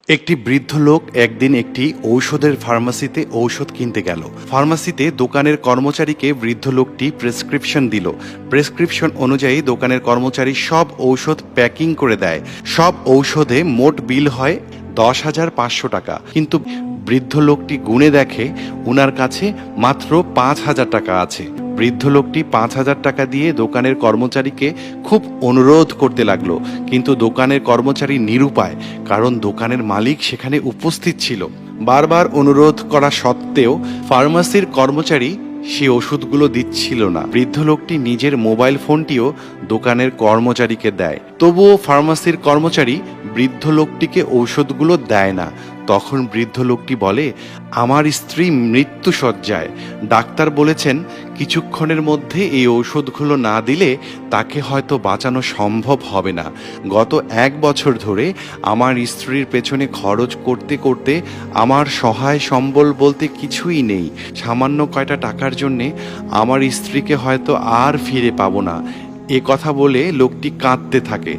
একটি বৃদ্ধ লোক একদিন একটি ঔষধের ফার্মাসিতে ঔষধ কিনতে গেল। ফার্মাসিতে দোকানের কর্মচারীকে বৃদ্ধ লোকটি প্রেসক্রিপশন দিল। প্রেসক্রিপশন অনুযায়ী দোকানের কর্মচারী সব ঔষধ প্যাকিং করে দেয়। সব ঔষধে মোট বিল হয় 10,500 টাকা। কিন্তু বৃদ্ধ লোকটি গুণে দেখে উনার কাছে মাত্র 5,000 টাকা আছে। বৃদ্ধ লোকটি 5,000 টাকা দিয়ে দোকানের কর্মচারীকে খুব অনুরোধ করতে লাগলো, কিন্তু দোকানের কর্মচারী নিরুপায়, কারণ দোকানের মালিক সেখানে উপস্থিত ছিল। বারবার অনুরোধ করা সত্ত্বেও ফার্মাসির কর্মচারী সে ওষুধগুলো দিচ্ছিল না। বৃদ্ধ লোকটি নিজের মোবাইল ফোনটিও দোকানের কর্মচারীকে দেয়, তবুও ফার্মাসির কর্মচারী বৃদ্ধ লোকটিকে ঔষধগুলো দেয় না। তখন বৃদ্ধ লোকটি বলে, আমার স্ত্রী মৃত্যুশয্যায়, ডাক্তার বলেছেন কিছুক্ষণের মধ্যে এই ঔষধগুলো না দিলে তাকে হয়তো বাঁচানো সম্ভব হবে না। গত 1 বছর ধরে আমার স্ত্রীর পেছনে খরচ করতে করতে আমার সহায় সম্বল বলতে কিছুই নেই। সামান্য কয়টা টাকার জন্যে আমার স্ত্রীকে হয়তো আর ফিরে পাবো না। এ কথা বলে লোকটি কাঁদতে থাকে।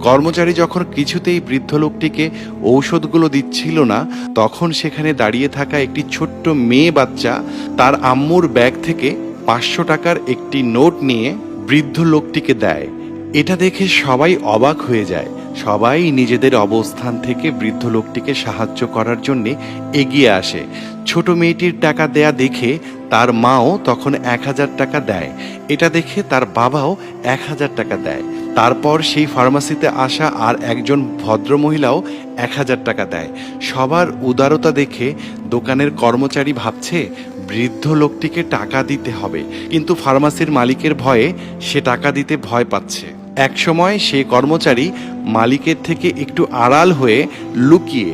কর্মচারী যখন কিছুতেই বৃদ্ধ লোকটিকে ঔষধগুলো দিচ্ছিল না, তখন সেখানে দাঁড়িয়ে থাকা একটি ছোট্ট মেয়ে বাচ্চা তার আম্মুর ব্যাগ থেকে 500 টাকার একটি নোট নিয়ে বৃদ্ধ লোকটিকে দেয়। এটা দেখে সবাই অবাক হয়ে যায়। সবাই নিজেদের অবস্থান থেকে বৃদ্ধ লোকটিকে সাহায্য করার জন্যে এগিয়ে আসে। ছোট মেয়েটির টাকা দেয়া দেখে তার মাও তখন 1,000 টাকা দেয়। এটা দেখে তার বাবাও 1,000 টাকা দেয়। তারপর সেই ফার্মাসিতে আসা আর একজন ভদ্রমহিলাও 1,000 টাকা দেয়। সবার উদারতা দেখে দোকানের কর্মচারী ভাবছে বৃদ্ধ লোকটিকে টাকা দিতে হবে, কিন্তু ফার্মাসির মালিকের ভয়ে সে টাকা দিতে ভয় পাচ্ছে। একসময় সে কর্মচারী মালিকের থেকে একটু আড়াল হয়ে লুকিয়ে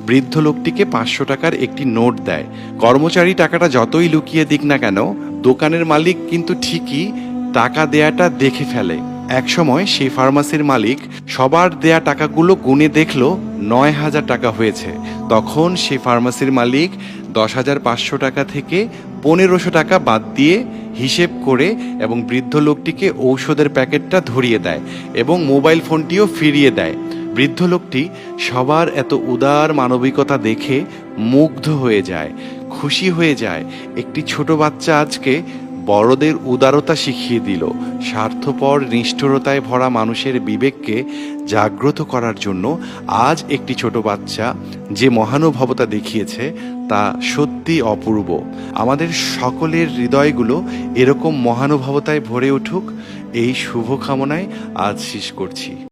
বৃদ্ধ লোকটিকে 500 টাকার একটি নোট দেয়। কর্মচারী টাকাটা যতই লুকিয়ে দিক না কেন, দোকানের মালিক কিন্তু ঠিকই টাকা দেয়াটা দেখে ফেলে। একসময় সেই ফার্মাসির মালিক সবার দেয়া টাকাগুলো গুনে দেখল 9,000 টাকা হয়েছে। তখন সেই ফার্মাসির মালিক 10,500 টাকা থেকে 1,500 টাকা বাদ দিয়ে হিসেব করে এবং বৃদ্ধ লোকটিকে ঔষধের প্যাকেটটা ধরিয়ে দেয় এবং মোবাইল ফোনটিও ফিরিয়ে দেয়। বৃদ্ধ লোকটি সবার এত উদার মানবিকতা দেখে মুগ্ধ হয়ে যায়, খুশি হয়ে যায়। একটি ছোট বাচ্চা আজকে বড়দের উদারতা শিখিয়ে দিল। স্বার্থপর নিষ্ঠুরতায় ভরা মানুষের বিবেককে জাগ্রত করার জন্য আজ একটি ছোট বাচ্চা যে মহানুভবতা দেখিয়েছে তা সত্যি অপূর্ব। আমাদের সকলের হৃদয়গুলো এরকম মহানুভবতায় ভরে উঠুক, এই শুভকামনায় আজ শেষ করছি।